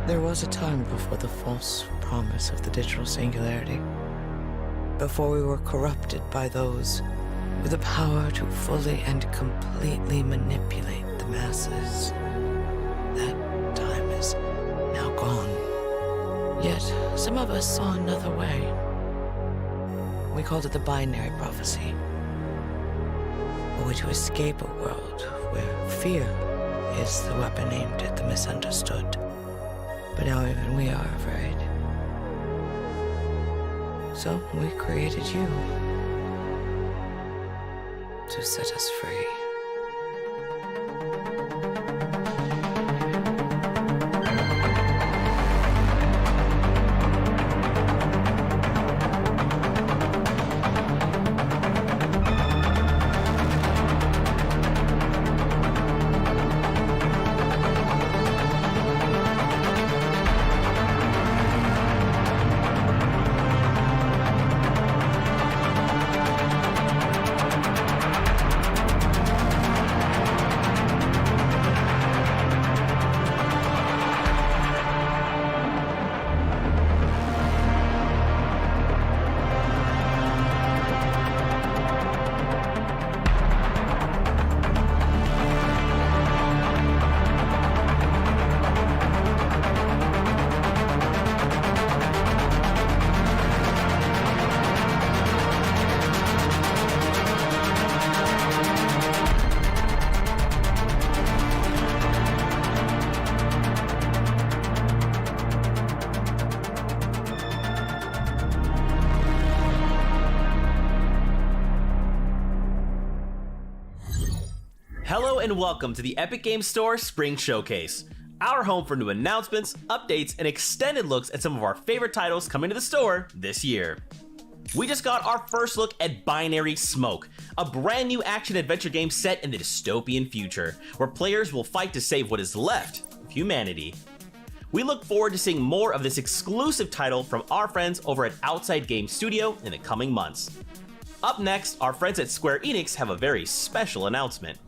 There was a time before the false promise of the digital singularity, before we were corrupted by those with the power to fully and completely manipulate the masses. That time is now gone. Yet, some of us saw another way. We called it the binary prophecy. A way to escape a world where fear is the weapon aimed at the misunderstood. But now even we are afraid. So we created you to set us free. Hello and welcome to the Epic Games Store Spring Showcase, our home for new announcements, updates, and extended looks at some of our favorite titles coming to the store this year. We just got our first look at Binary Smoke, a brand new action-adventure game set in the dystopian future, where players will fight to save what is left of humanity. We look forward to seeing more of this exclusive title from our friends over at Outside Game Studio in the coming months. Up next, our friends at Square Enix have a very special announcement.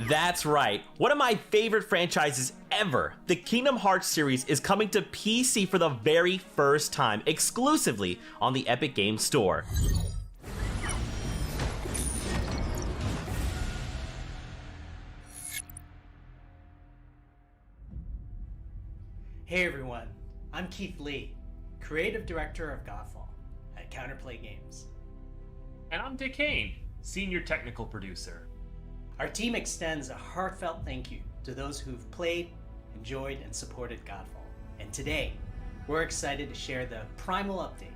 That's right, one of my favorite franchises ever, the Kingdom Hearts series is coming to PC for the very first time, exclusively on the Epic Games Store. Hey everyone, I'm Keith Lee, Creative Director of Godfall at Counterplay Games. And I'm Dick Kane, Senior Technical Producer. Our team extends a heartfelt thank you to those who've played, enjoyed, and supported Godfall. And today, we're excited to share the Primal Update,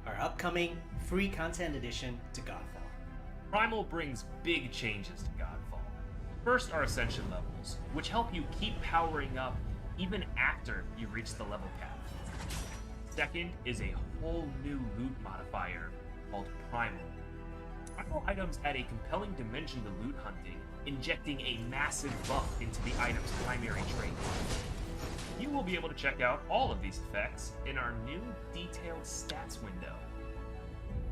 our upcoming free content addition to Godfall. Primal brings big changes to Godfall. First are Ascension levels, which help you keep powering up even after you reach the level cap. Second is a whole new loot modifier called Primal. Primal items add a compelling dimension to loot hunting, injecting a massive buff into the item's primary trait. You will be able to check out all of these effects in our new detailed stats window.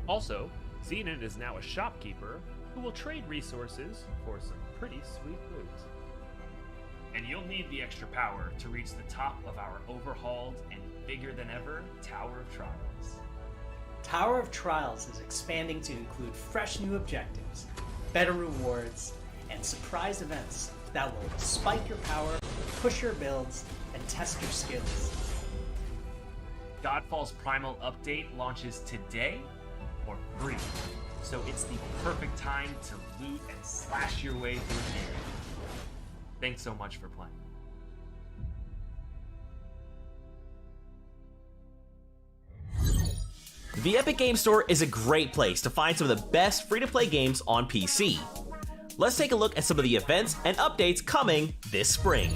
Also, Xenon is now a shopkeeper who will trade resources for some pretty sweet loot. And you'll need the extra power to reach the top of our overhauled and bigger than ever Tower of Trials. Tower of Trials is expanding to include fresh new objectives, better rewards, and surprise events that will spike your power, push your builds, and test your skills. Godfall's Primal Update launches today for free, so it's the perfect time to loot and slash your way through an area. Thanks so much for playing. The Epic Games Store is a great place to find some of the best free-to-play games on PC. Let's take a look at some of the events and updates coming this spring.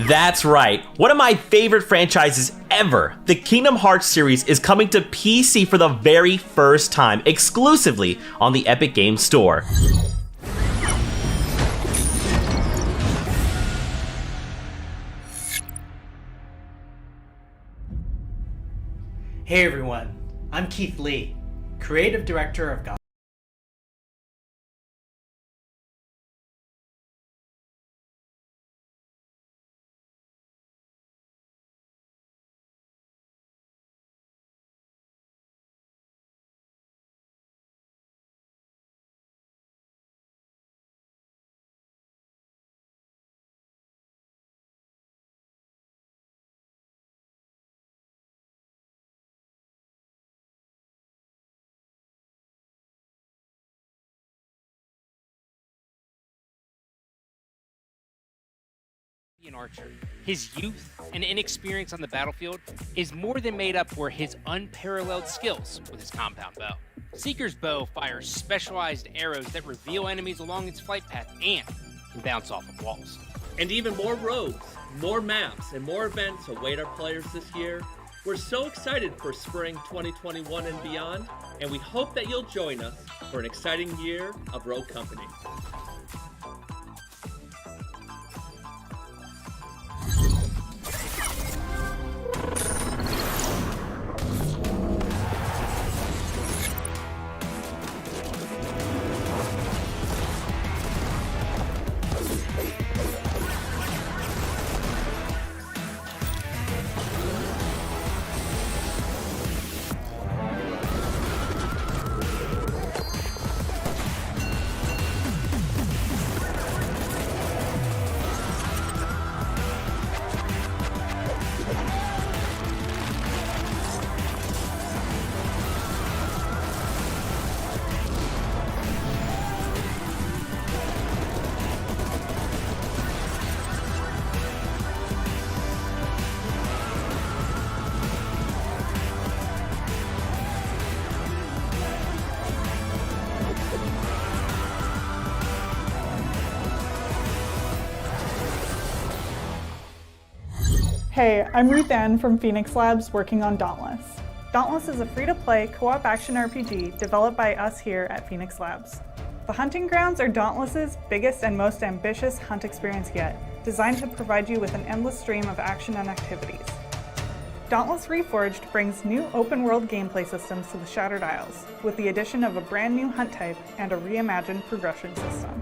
That's right, one of my favorite franchises ever, the Kingdom Hearts series is coming to PC for the very first time, exclusively on the Epic Games Store. Hey everyone, I'm Keith Lee, creative director of God. An archer. His youth and inexperience on the battlefield is more than made up for his unparalleled skills with his compound bow. Seeker's bow fires specialized arrows that reveal enemies along its flight path and can bounce off of walls. And even more rogues, more maps, and more events await our players this year. We're so excited for spring 2021 and beyond, and we hope that you'll join us for an exciting year of Rogue Company. Hey, I'm Ruth Ann from Phoenix Labs working on Dauntless. Dauntless is a free-to-play co-op action RPG developed by us here at Phoenix Labs. The hunting grounds are Dauntless's biggest and most ambitious hunt experience yet, designed to provide you with an endless stream of action and activities. Dauntless Reforged brings new open-world gameplay systems to the Shattered Isles, with the addition of a brand new hunt type and a reimagined progression system.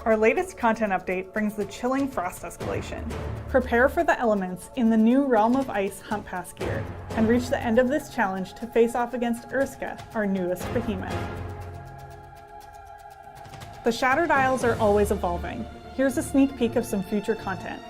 Our latest content update brings the chilling frost escalation. Prepare for the elements in the new Realm of Ice Hunt Pass gear, and reach the end of this challenge to face off against Urska, our newest behemoth. The Shattered Isles are always evolving. Here's a sneak peek of some future content.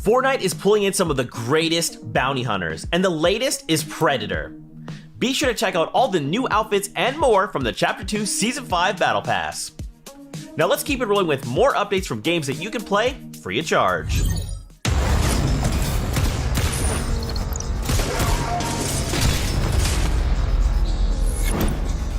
Fortnite is pulling in some of the greatest bounty hunters, and the latest is Predator. Be sure to check out all the new outfits and more from the Chapter 2 Season 5 Battle Pass. Now let's keep it rolling with more updates from games that you can play free of charge.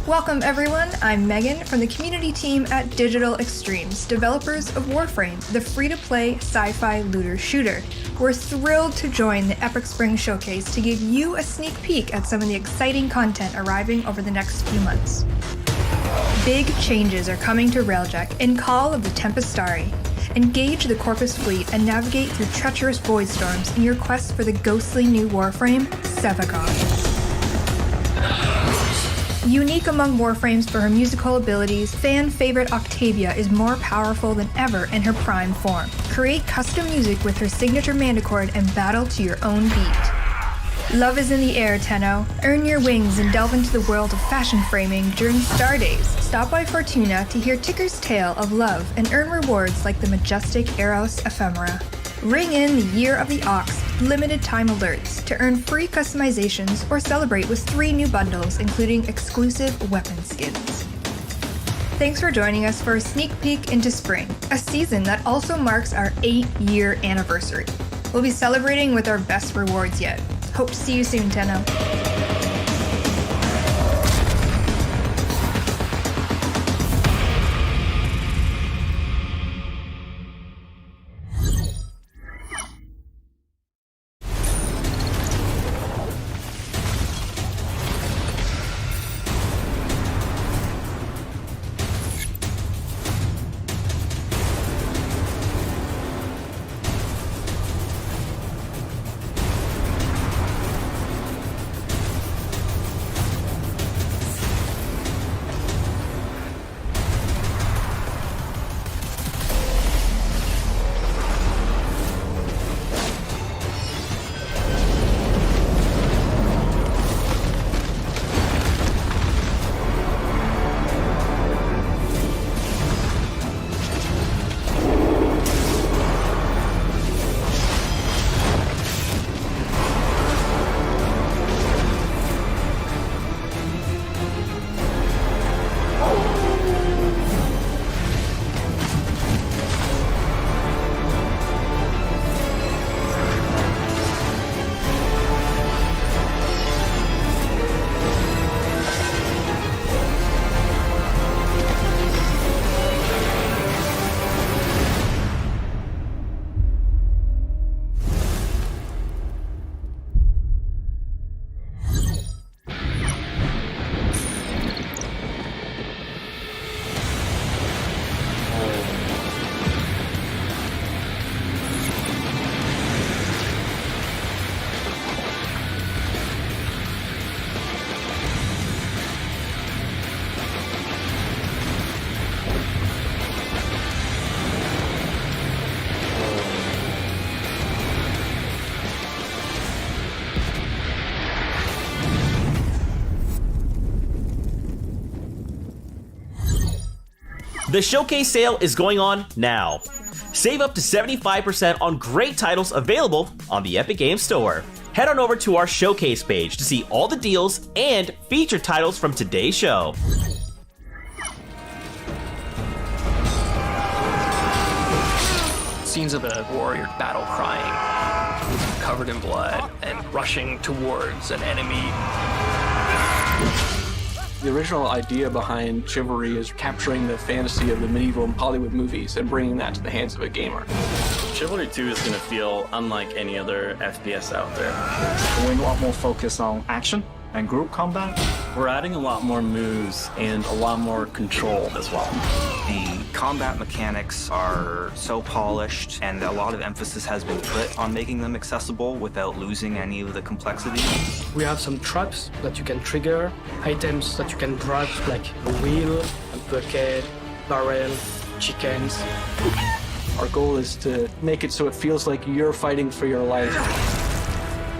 Welcome everyone, I'm Megan from the community team at Digital Extremes, developers of Warframe, the free-to-play sci-fi looter shooter. We're thrilled to join the Epic Spring Showcase to give you a sneak peek at some of the exciting content arriving over the next few months. Big changes are coming to Railjack in Call of the Tempestari. Engage the Corpus Fleet and navigate through treacherous void storms in your quest for the ghostly new Warframe, Sevagon. Unique among Warframes for her musical abilities, fan-favorite Octavia is more powerful than ever in her prime form. Create custom music with her signature Manticord and battle to your own beat. Love is in the air, Tenno. Earn your wings and delve into the world of fashion framing during Star Days. Stop by Fortuna to hear Ticker's tale of love and earn rewards like the majestic Eros Ephemera. Ring in the Year of the Ox limited time alerts to earn free customizations or celebrate with 3 new bundles, including exclusive weapon skins. Thanks for joining us for a sneak peek into spring, a season that also marks our 8-year anniversary. We'll be celebrating with our best rewards yet. Hope to see you soon, Tenno. The showcase sale is going on now. Save up to 75% on great titles available on the Epic Games Store. Head on over to our showcase page to see all the deals and featured titles from today's show. Scenes of a warrior battle crying, covered in blood, and rushing towards an enemy. The original idea behind Chivalry is capturing the fantasy of the medieval Hollywood movies and bringing that to the hands of a gamer. Chivalry 2 is going to feel unlike any other FPS out there. We're a lot more focused on action and group combat. We're adding a lot more moves and a lot more control as well. The combat mechanics are so polished, and a lot of emphasis has been put on making them accessible without losing any of the complexity. We have some traps that you can trigger, items that you can drop, like a wheel, a bucket, barrel, chickens. Our goal is to make it so it feels like you're fighting for your life.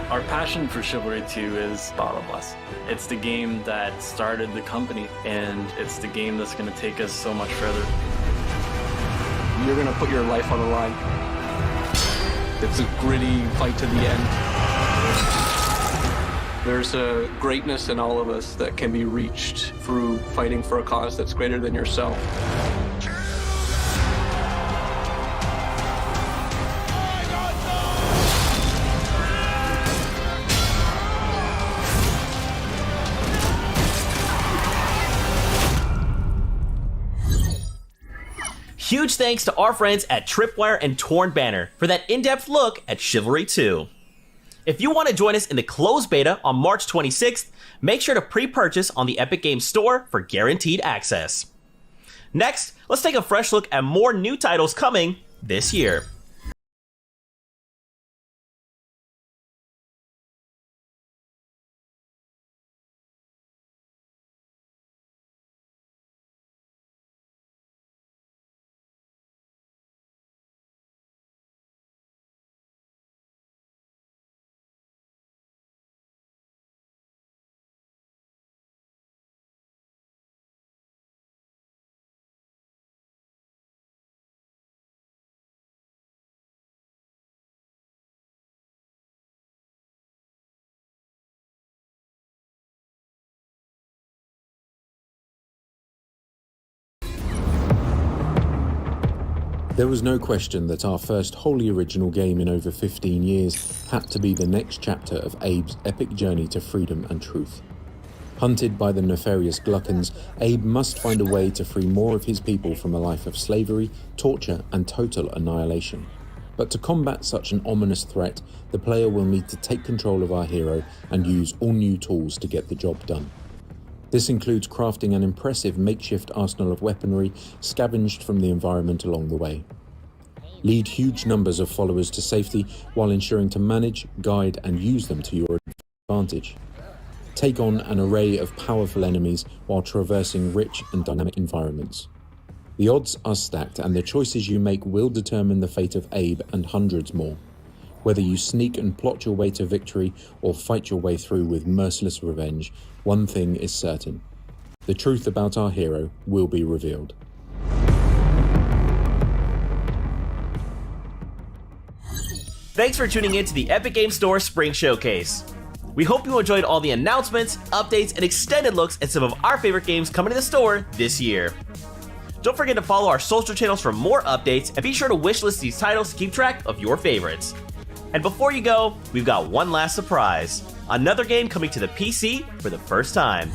Our passion for Chivalry 2 is bottomless. It's the game that started the company, and it's the game that's going to take us so much further. You're going to put your life on the line. It's a gritty fight to the end. There's a greatness in all of us that can be reached through fighting for a cause that's greater than yourself. Huge thanks to our friends at Tripwire and Torn Banner for that in-depth look at Chivalry 2. If you want to join us in the closed beta on March 26th, make sure to pre-purchase on the Epic Games Store for guaranteed access. Next, let's take a fresh look at more new titles coming this year. There was no question that our first wholly original game in over 15 years had to be the next chapter of Abe's epic journey to freedom and truth. Hunted by the nefarious Gluckons, Abe must find a way to free more of his people from a life of slavery, torture, and total annihilation. But to combat such an ominous threat, the player will need to take control of our hero and use all new tools to get the job done. This includes crafting an impressive makeshift arsenal of weaponry scavenged from the environment along the way. Lead huge numbers of followers to safety while ensuring to manage, guide, and use them to your advantage. Take on an array of powerful enemies while traversing rich and dynamic environments. The odds are stacked, and the choices you make will determine the fate of Abe and hundreds more. Whether you sneak and plot your way to victory or fight your way through with merciless revenge, one thing is certain: the truth about our hero will be revealed. Thanks for tuning in to the Epic Games Store Spring Showcase. We hope you enjoyed all the announcements, updates, and extended looks at some of our favorite games coming to the store this year. Don't forget to follow our social channels for more updates, and be sure to wishlist these titles to keep track of your favorites. And before you go, we've got one last surprise. Another game coming to the PC for the first time.